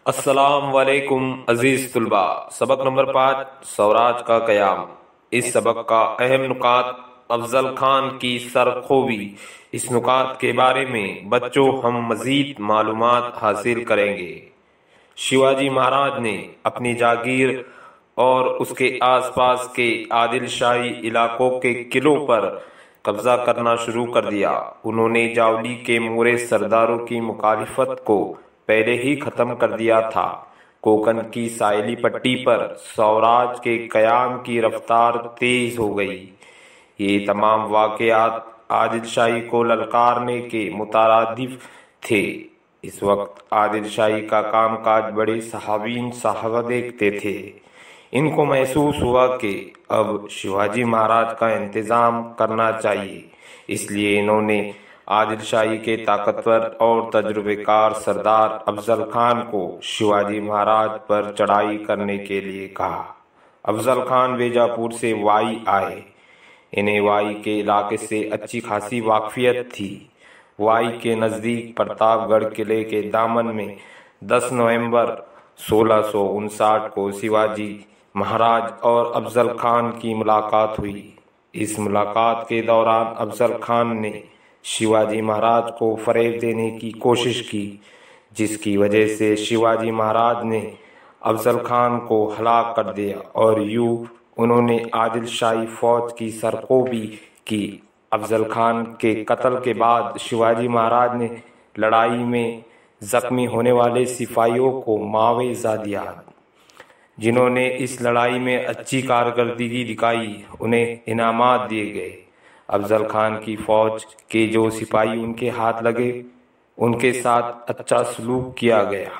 अस्सलाम वालेकुम अजीज तुलबा। सबक नंबर 5 स्वराज का कयाम। इस सबक का अहम नुकात अफजल खान की सरखोवी। इस नुकात के बारे में बच्चों हम मजीद मालूमात हासिल करेंगे। शिवाजी महाराज ने अपनी जागीर और उसके आसपास के आदिल शाही इलाकों के किलों पर कब्जा करना शुरू कर दिया। उन्होंने जावली के मोरे सरदारों की मुखालिफत को पहले ही खत्म कर दिया था। कोकन की साहिली पट्टी पर स्वराज के कयाम की रफ्तार तेज हो गई। ये तमाम वाकयात आदिल शाही को ललकारने के मुतरादिफ थे। इस वक्त आदिल शाही का कामकाज बड़े सहाबीन साहब देखते थे। इनको महसूस हुआ कि अब शिवाजी महाराज का इंतजाम करना चाहिए। इसलिए इन्होंने आदिल शाही के ताकतवर और तजुर्बेकार सरदार अफजल खान को शिवाजी महाराज पर चढ़ाई करने के लिए कहा। अफजल खान बीजापुर से वाई आए। इन्हें वाई के इलाके से अच्छी खासी वाकफियत थी। वाई के नज़दीक प्रतापगढ़ किले के दामन में 10 नवंबर 1659 को शिवाजी महाराज और अफजल खान की मुलाकात हुई। इस मुलाकात के दौरान अफजल खान ने शिवाजी महाराज को फरेब देने की कोशिश की, जिसकी वजह से शिवाजी महाराज ने अफजल खान को हलाक कर दिया और यूं उन्होंने आदिल शाही फौज की सरकोबी की। अफजल खान के कत्ल के बाद शिवाजी महाराज ने लड़ाई में जख्मी होने वाले सिपाहियों को मुआवजा दिया। जिन्होंने इस लड़ाई में अच्छी कारकर्दगी दिखाई उन्हें इनामात दिए गए। अफजल खान की फौज के जो सिपाही उनके हाथ लगे उनके साथ अच्छा सलूक किया गया।